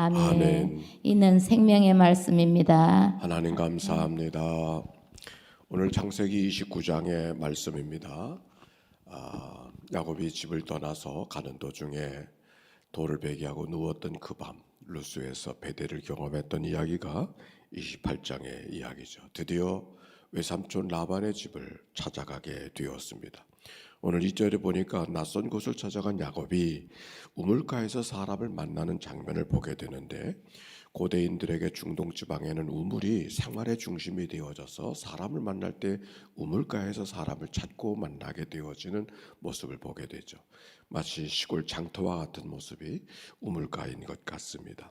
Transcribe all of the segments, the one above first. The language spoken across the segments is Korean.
아멘. 아멘. 이는 생명의 말씀입니다. 하나님 감사합니다. 오늘 창세기 29장의 말씀입니다. 야곱이 집을 떠나서 가는 도중에 돌을 베기하고 누웠던 그 밤 루스에서 베델을 경험했던 이야기가 28장의 이야기죠. 드디어 외삼촌 라반의 집을 찾아가게 되었습니다. 오늘 2절에 보니까 낯선 곳을 찾아간 야곱이 우물가에서 사람을 만나는 장면을 보게 되는데, 고대인들에게 중동 지방에는 우물이 생활의 중심이 되어져서 사람을 만날 때 우물가에서 사람을 찾고 만나게 되어지는 모습을 보게 되죠. 마치 시골 장터와 같은 모습이 우물가인 것 같습니다.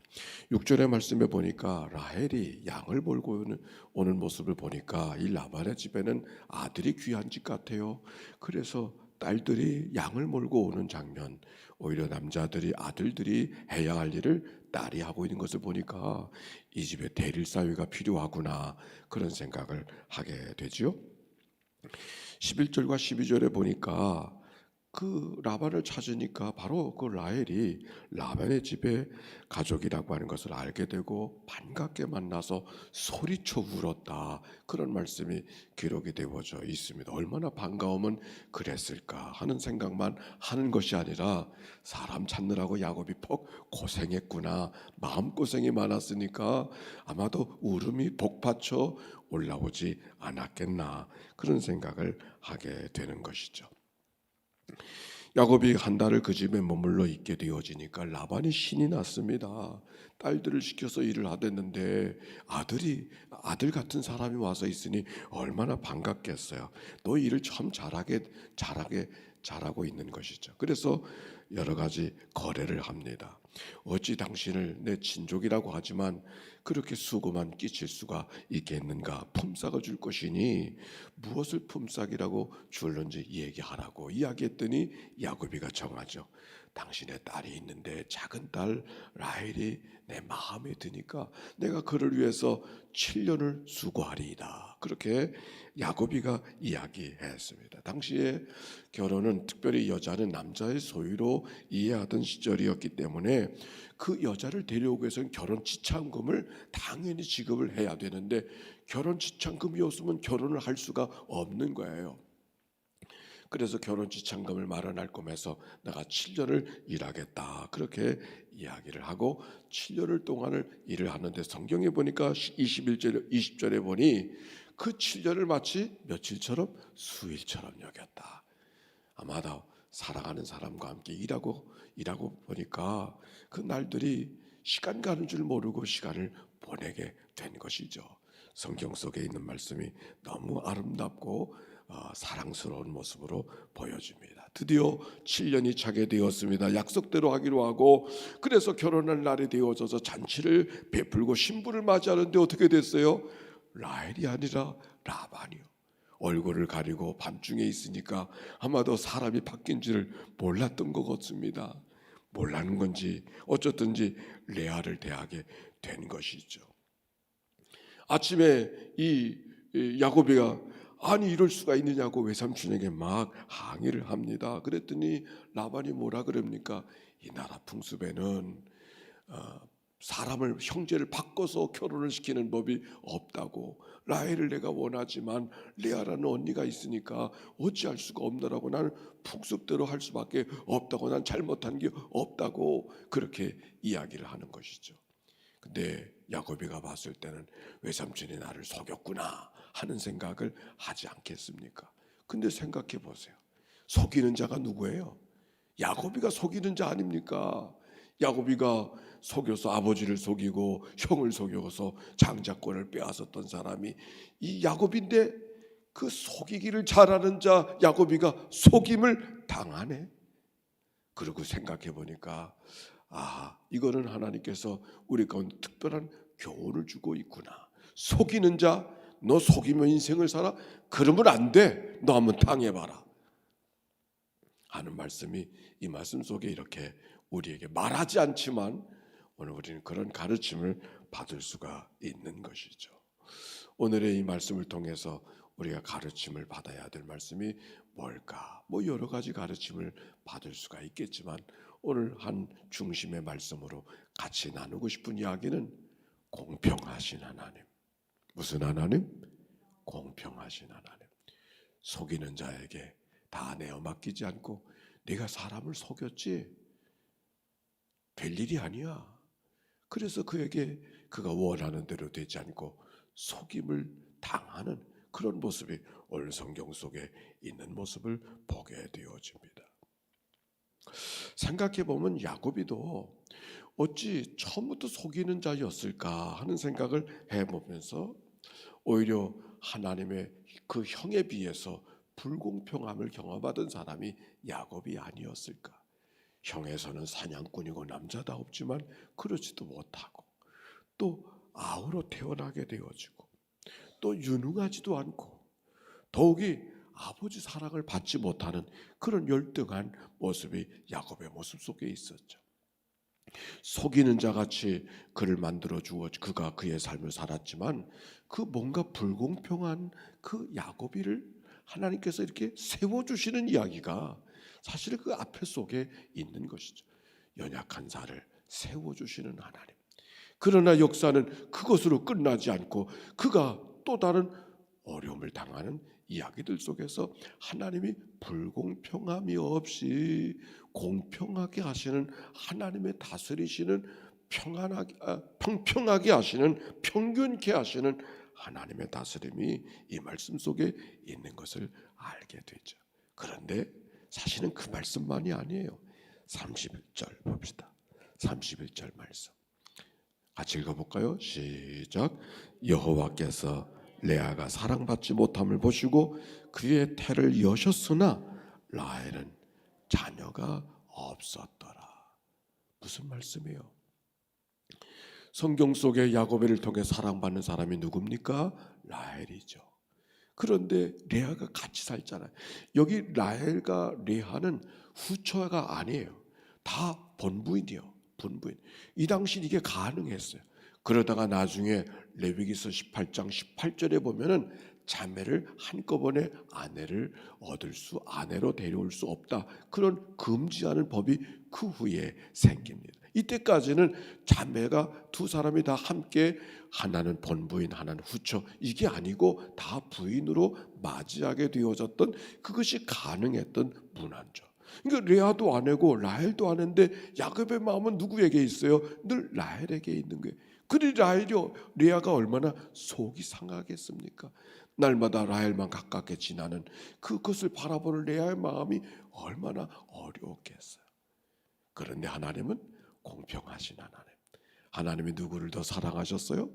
6절의 말씀에 보니까 라헬이 양을 몰고 오는 모습을 보니까 이 라반의 집에는 아들이 귀한 집 같아요. 그래서 딸들이 양을 몰고 오는 장면, 오히려 남자들이 아들들이 해야 할 일을 딸이 하고 있는 것을 보니까 이 집에 대릴 사위가 필요하구나, 그런 생각을 하게 되지요. 11절과 12절에 보니까 그 라반을 찾으니까 바로 그 라헬이 라반의 집에 가족이라고 하는 것을 알게 되고 반갑게 만나서 소리쳐 울었다, 그런 말씀이 기록이 되어져 있습니다. 얼마나 반가우면 그랬을까 하는 생각만 하는 것이 아니라 사람 찾느라고 야곱이 퍽 고생했구나, 마음고생이 많았으니까 아마도 울음이 복받쳐 올라오지 않았겠나, 그런 생각을 하게 되는 것이죠. 야곱이 한 달을 그 집에 머물러 있게 되어지니까 라반이 신이 났습니다. 딸들을 시켜서 일을 하댔는데 아들 같은 사람이 와서 있으니 얼마나 반갑겠어요. 너 일을 참 잘하고 있는 것이죠. 그래서 여러 가지 거래를 합니다. 어찌 당신을 내 친족이라고 하지만 그렇게 수고만 끼칠 수가 있겠는가? 품삯을 줄 것이니 무엇을 품삯이라고 줄는지 얘기하라고 이야기했더니 야곱이가 정하죠. 당신의 딸이 있는데 작은 딸 라헬이 내 마음에 드니까 내가 그를 위해서 7년을 수고하리이다, 그렇게 야곱이가 이야기했습니다. 당시에 결혼은 특별히 여자는 남자의 소유로 이해하던 시절이었기 때문에 그 여자를 데려오기 위해서는 결혼 지참금을 당연히 지급을 해야 되는데 결혼 지참금이 없으면 결혼을 할 수가 없는 거예요. 그래서 결혼 지참금을 마련할 거면서 내가 7년을 일하겠다, 그렇게 이야기를 하고 7년을 동안을 일을 하는데 성경에 보니까 21절 20절에 보니 그 7년을 마치 며칠처럼 수일처럼 여겼다. 아마도 사랑하는 사람과 함께 일하고 보니까 그 날들이 시간 가는 줄 모르고 시간을 보내게 된 것이죠. 성경 속에 있는 말씀이 너무 아름답고 사랑스러운 모습으로 보여집니다. 드디어 7년이 차게 되었습니다. 약속대로 하기로 하고, 그래서 결혼할 날이 되어져서 잔치를 베풀고 신부를 맞이하는데 어떻게 됐어요? 라헬이 아니라 라반이요. 얼굴을 가리고 밤중에 있으니까 아마도 사람이 바뀐지를 몰랐던 것 같습니다. 몰라는 건지 어쩌든지 레아를 대하게 된 것이죠. 아침에 이 야곱이가 아니 이럴 수가 있느냐고 외삼촌에게 막 항의를 합니다. 그랬더니 라반이 뭐라 그럽니까? 이 나라 풍습에는 사람을 형제를 바꿔서 결혼을 시키는 법이 없다고. 라헬을 내가 원하지만 레아라는 언니가 있으니까 어찌할 수가 없다라고, 나는 풍습대로 할 수밖에 없다고, 난 잘못한 게 없다고, 그렇게 이야기를 하는 것이죠. 근데 야곱이가 봤을 때는 외삼촌이 나를 속였구나 하는 생각을 하지 않겠습니까? 근데 생각해 보세요. 속이는 자가 누구예요? 야곱이가 속이는 자 아닙니까? 야곱이가 속여서 아버지를 속이고 형을 속여서 장자권을 빼앗았던 사람이 이 야곱인데, 그 속이기를 잘하는 자 야곱이가 속임을 당하네. 그리고 생각해 보니까 이거는 하나님께서 우리 가운데 특별한 교훈을 주고 있구나. 속이는 자, 너 속이면 인생을 살아? 그러면 안 돼. 너 한번 당해봐라 하는 말씀이 이 말씀 속에 이렇게 우리에게 말하지 않지만 오늘 우리는 그런 가르침을 받을 수가 있는 것이죠. 오늘의 이 말씀을 통해서 우리가 가르침을 받아야 될 말씀이 뭘까? 여러 가지 가르침을 받을 수가 있겠지만 오늘 한 중심의 말씀으로 같이 나누고 싶은 이야기는 공평하신 하나님. 무슨 하나님? 공평하신 하나님. 속이는 자에게 다 내어 맡기지 않고 네가 사람을 속였지? 될 일이 아니야. 그래서 그에게 그가 원하는 대로 되지 않고 속임을 당하는 그런 모습이 오늘 성경 속에 있는 모습을 보게 되어집니다. 생각해보면 야곱이도 어찌 처음부터 속이는 자였을까 하는 생각을 해보면서 오히려 하나님의 그 형에 비해서 불공평함을 경험받은 사람이 야곱이 아니었을까. 형에서는 사냥꾼이고 남자다웠지만 그렇지도 못하고 또 아우로 태어나게 되어지고 또 유능하지도 않고 더욱이 아버지 사랑을 받지 못하는 그런 열등한 모습이 야곱의 모습 속에 있었죠. 속이는 자같이 그를 만들어 주어 그가 그의 삶을 살았지만 그 뭔가 불공평한 그 야곱이를 하나님께서 이렇게 세워주시는 이야기가 사실 그 앞에 속에 있는 것이죠. 연약한 자를 세워주시는 하나님. 그러나 역사는 그것으로 끝나지 않고 그가 또 다른 어려움을 당하는 이야기들 속에서 하나님이 불공평함이 없이 공평하게 하시는 하나님의 다스리시는 평평하게 하시는 평균케 하시는 하나님의 다스림이 이 말씀 속에 있는 것을 알게 되죠. 그런데 사실은 그 말씀만이 아니에요. 31절 봅시다. 31절 말씀 같이 읽어볼까요? 시작. 여호와께서 레아가 사랑받지 못함을 보시고 그의 태를 여셨으나 라헬은 자녀가 없었더라. 무슨 말씀이에요? 성경 속에 야곱을 통해 사랑받는 사람이 누굽니까? 라헬이죠. 그런데 레아가 같이 살잖아요. 여기 라헬과 레아는 후처가 아니에요. 다 본부인이요. 본부인. 이 당시 이게 가능했어요. 그러다가 나중에 레위기서 18장 18절에 보면은 자매를 한꺼번에 아내로 데려올 수 없다. 그런 금지하는 법이 그 후에 생깁니다. 이때까지는 자매가 두 사람이 다 함께 하나는 본부인 하나는 후처 이게 아니고 다 부인으로 맞이하게 되어졌던 그것이 가능했던 문화죠. 그러니까 레아도 아내고 라헬도 아내인데 야곱의 마음은 누구에게 있어요? 늘 라헬에게 있는 거예요. 그리 레아가 얼마나 속이 상하겠습니까? 날마다 라헬만 가깝게 지나는 그것을 바라보는 레아의 마음이 얼마나 어려웠겠어요. 그런데 하나님은 공평하신 하나님. 하나님이 누구를 더 사랑하셨어요?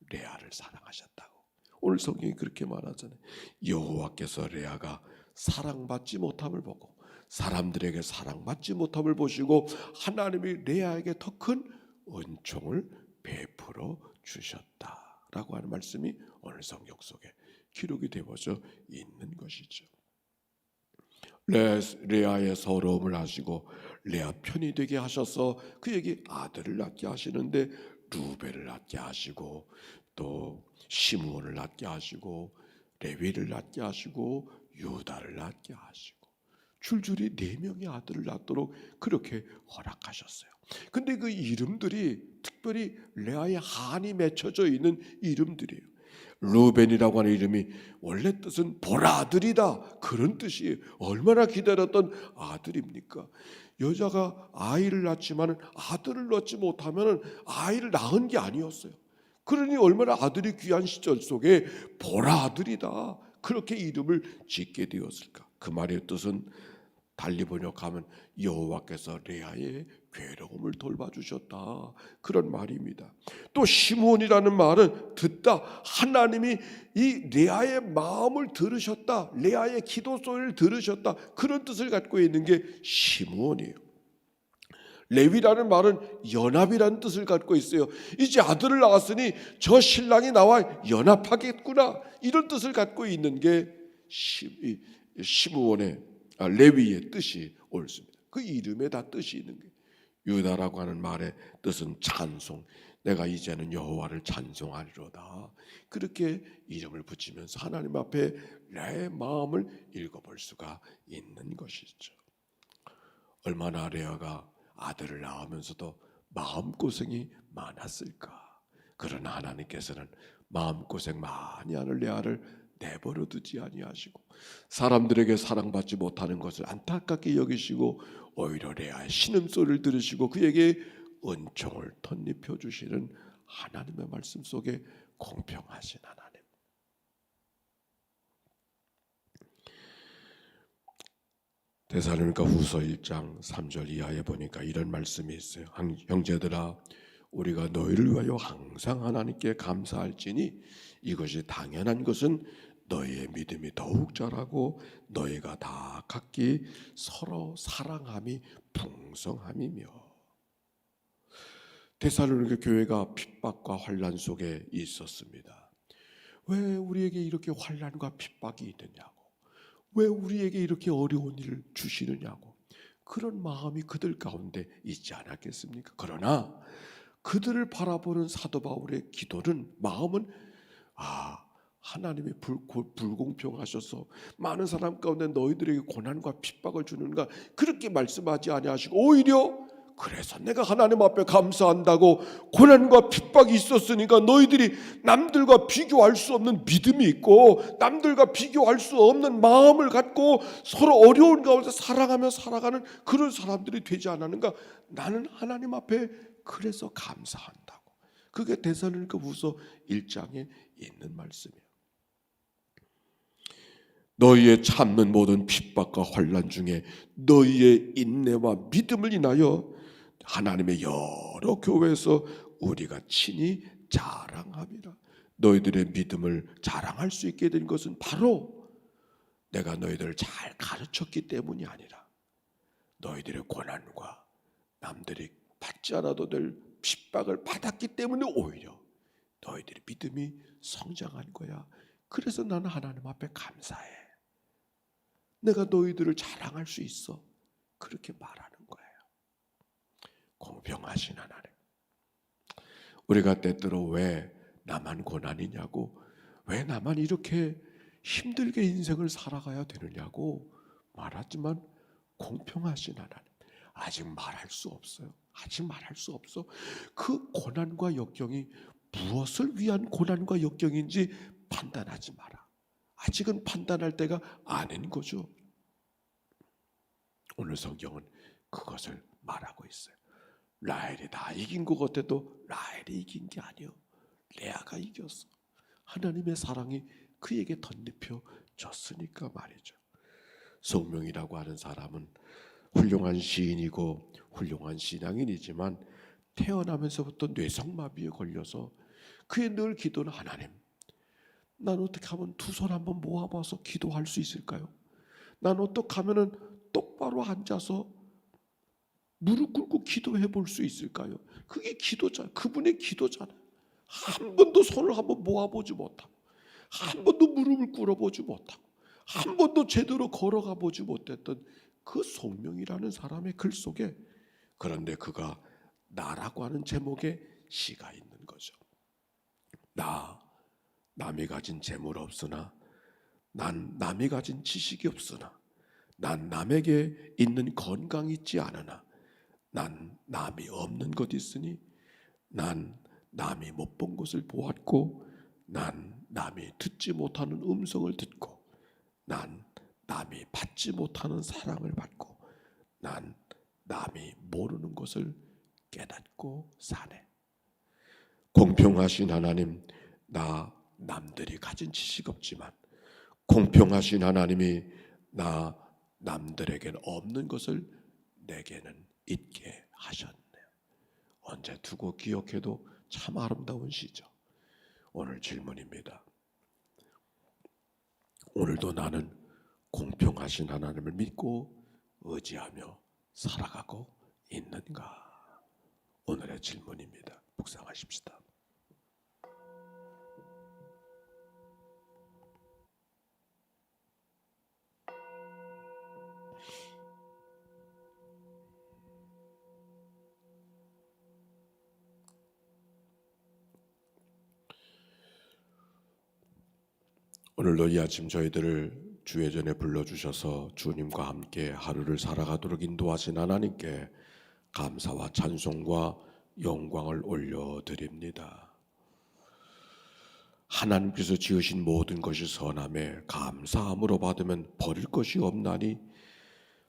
레아를 사랑하셨다고. 오늘 성경이 그렇게 말하잖아요. 여호와께서 레아가 사랑받지 못함을 보고 사람들에게 사랑받지 못함을 보시고 하나님이 레아에게 더 큰 은총을 베풀어 주셨다라고 하는 말씀이 오늘 성경 속에 기록이 되어져 있는 것이죠. 레아의 서러움을 하시고 레아 편이 되게 하셔서 그에게 아들을 낳게 하시는데 루벤을 낳게 하시고 또 시므온을 낳게 하시고 레위를 낳게 하시고 유다를 낳게 하시고 줄줄이 4명의 아들을 낳도록 그렇게 허락하셨어요. 근데 그 이름들이 특별히 레아의 한이 맺혀져 있는 이름들이에요. 루벤이라고 하는 이름이 원래 뜻은 보라들이다 그런 뜻이에요. 얼마나 기다렸던 아들입니까? 여자가 아이를 낳지만 아들을 낳지 못하면 아이를 낳은 게 아니었어요. 그러니 얼마나 아들이 귀한 시절 속에 보라들이다 그렇게 이름을 짓게 되었을까? 그 말의 뜻은 달리 번역하면 여호와께서 레아의 괴로움을 돌봐주셨다 그런 말입니다. 또 시므온이라는 말은 듣다 하나님이 이 레아의 마음을 들으셨다 레아의 기도 소리를 들으셨다 그런 뜻을 갖고 있는 게 시므온이에요. 레위라는 말은 연합이라는 뜻을 갖고 있어요. 이제 아들을 낳았으니 저 신랑이 나와 연합하겠구나 이런 뜻을 갖고 있는 게 시므온의 레위의 뜻이 옳습니다. 그 이름에 다 뜻이 있는 거예요. 유다라고 하는 말의 뜻은 찬송. 내가 이제는 여호와를 찬송하리로다. 그렇게 이름을 붙이면서 하나님 앞에 내 마음을 읽어볼 수가 있는 것이죠. 얼마나 레아가 아들을 낳으면서도 마음고생이 많았을까? 그러나 하나님께서는 마음고생 많이 하는 레아를 내버려 두지 아니하시고 사람들에게 사랑받지 못하는 것을 안타깝게 여기시고 오히려 레아의 신음소리를 들으시고 그에게 은총을 덧입혀 주시는 하나님의 말씀 속에 공평하신 하나님. 데살로니가 후서 1장 3절 이하에 보니까 이런 말씀이 있어요. 형제들아 우리가 너희를 위하여 항상 하나님께 감사할지니 이것이 당연한 것은 너희의 믿음이 더욱 자라고 너희가 다 각기 서로 사랑함이 풍성함이며. 데살로니가 교회가 핍박과 환난 속에 있었습니다. 왜 우리에게 이렇게 환난과 핍박이 있느냐고, 왜 우리에게 이렇게 어려운 일을 주시느냐고, 그런 마음이 그들 가운데 있지 않았겠습니까? 그러나 그들을 바라보는 사도 바울의 기도는, 마음은 하나님이 불공평하셔서 많은 사람 가운데 너희들에게 고난과 핍박을 주는가 그렇게 말씀하지 아니하시고 오히려 그래서 내가 하나님 앞에 감사한다고, 고난과 핍박이 있었으니까 너희들이 남들과 비교할 수 없는 믿음이 있고 남들과 비교할 수 없는 마음을 갖고 서로 어려운 가운데 사랑하며 살아가는 그런 사람들이 되지 않았는가. 나는 하나님 앞에 그래서 감사한다고. 그게 데살로니가 후서 1장에 있는 말씀이에요. 너희의 참는 모든 핍박과 환난 중에 너희의 인내와 믿음을 인하여 하나님의 여러 교회에서 우리가 친히 자랑함이라. 너희들의 믿음을 자랑할 수 있게 된 것은 바로 내가 너희들을 잘 가르쳤기 때문이 아니라 너희들의 고난과 남들이 받지 않아도 될 핍박을 받았기 때문에 오히려 너희들의 믿음이 성장한 거야. 그래서 나는 하나님 앞에 감사해. 내가 너희들을 자랑할 수 있어. 그렇게 말하는 거예요. 공평하신 하나님. 우리가 때때로 왜 나만 고난이냐고, 왜 나만 이렇게 힘들게 인생을 살아가야 되느냐고 말하지만 공평하신 하나님. 아직 말할 수 없어요. 아직 말할 수 없어. 그 고난과 역경이 무엇을 위한 고난과 역경인지 판단하지 마라. 아직은 판단할 때가 아닌 거죠. 오늘 성경은 그것을 말하고 있어요. 라헬이 다 이긴 것 같아도 라헬이 이긴 게 아니요, 레아가 이겼어. 하나님의 사랑이 그에게 덧입혀 졌으니까 말이죠. 성명이라고 하는 사람은 훌륭한 시인이고 훌륭한 신앙인이지만 태어나면서부터 뇌성마비에 걸려서 그의 늘 기도는, 하나님, 난 어떻게 하면 두 손 한번 모아봐서 기도할 수 있을까요? 난 어떻게 하면 똑바로 앉아서 무릎 꿇고 기도해 볼 수 있을까요? 그게 기도잖아요. 그분의 기도잖아요. 한 번도 손을 한번 모아보지 못하고, 한 번도 무릎을 꿇어보지 못하고, 한 번도 제대로 걸어가 보지 못했던 그 송명이라는 사람의 글 속에, 그런데 그가 나라고 하는 제목의 시가 있는 거죠. 남이 가진 재물 없으나, 난 남이 가진 지식이 없으나, 난 남에게 있는 건강이 있지 않으나, 난 남이 없는 것 있으니, 난 남이 못 본 것을 보았고, 난 남이 듣지 못하는 음성을 듣고, 난 남이 받지 못하는 사랑을 받고, 난 남이 모르는 것을 깨닫고 사네. 공평하신 하나님, 나 남들이 가진 지식 없지만 공평하신 하나님이 나 남들에게는 없는 것을 내게는 있게 하셨네요. 언제 두고 기억해도 참 아름다운 시죠. 오늘 질문입니다. 오늘도 나는 공평하신 하나님을 믿고 의지하며 살아가고 있는가? 오늘의 질문입니다. 묵상하십시다. 오늘도 이 아침 저희들을 주의 전에 불러주셔서 주님과 함께 하루를 살아가도록 인도하신 하나님께 감사와 찬송과 영광을 올려드립니다. 하나님께서 지으신 모든 것이 선함에 감사함으로 받으면 버릴 것이 없나니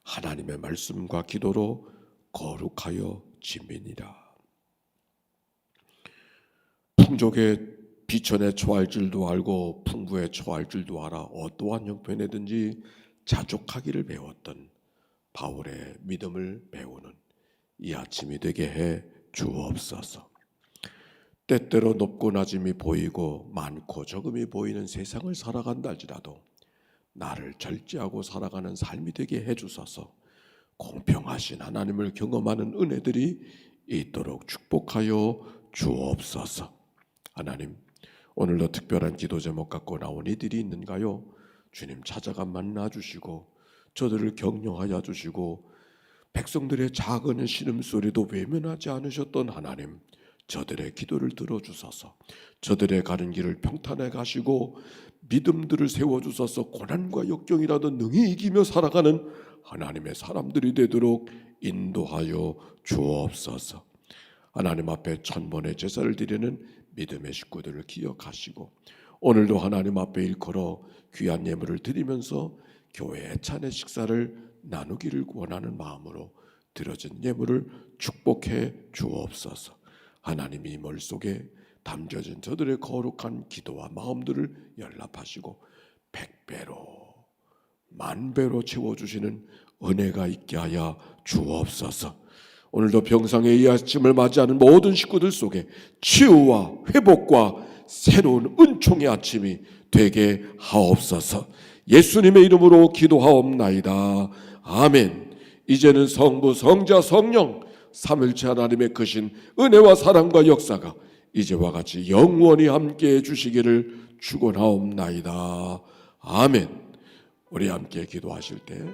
하나님의 말씀과 기도로 거룩하여 짐이니라. 풍족에 비천에 처할 줄도 알고 풍부에 처할 줄도 알아 어떠한 형편에든지 자족하기를 배웠던 바울의 믿음을 배우는 이 아침이 되게 해 주옵소서. 때때로 높고 낮음이 보이고 많고 적음이 보이는 세상을 살아간다 할지라도 나를 절제하고 살아가는 삶이 되게 해주소서. 공평하신 하나님을 경험하는 은혜들이 있도록 축복하여 주옵소서. 하나님, 오늘도 특별한 기도 제목 갖고 나온 이들이 있는가요? 주님 찾아가 만나주시고 저들을 격려하여 주시고 백성들의 작은 신음소리도 외면하지 않으셨던 하나님, 저들의 기도를 들어주소서. 저들의 가는 길을 평탄해 가시고 믿음들을 세워주소서. 고난과 역경이라도 능히 이기며 살아가는 하나님의 사람들이 되도록 인도하여 주옵소서. 하나님 앞에 천번의 제사를 드리는 믿음의 식구들을 기억하시고 오늘도 하나님 앞에 일컬어 귀한 예물을 드리면서 교회 애찬의 식사를 나누기를 원하는 마음으로 드려진 예물을 축복해 주옵소서. 하나님이 머릿속에 담겨진 저들의 거룩한 기도와 마음들을 연락하시고 100배로 만배로 채워주시는 은혜가 있게 하여 주옵소서. 오늘도 병상의 이 아침을 맞이하는 모든 식구들 속에 치유와 회복과 새로운 은총의 아침이 되게 하옵소서. 예수님의 이름으로 기도하옵나이다. 아멘. 이제는 성부, 성자, 성령 삼일체 하나님의 크신 은혜와 사랑과 역사가 이제와 같이 영원히 함께해 주시기를 축원하옵나이다. 아멘. 우리 함께 기도하실 때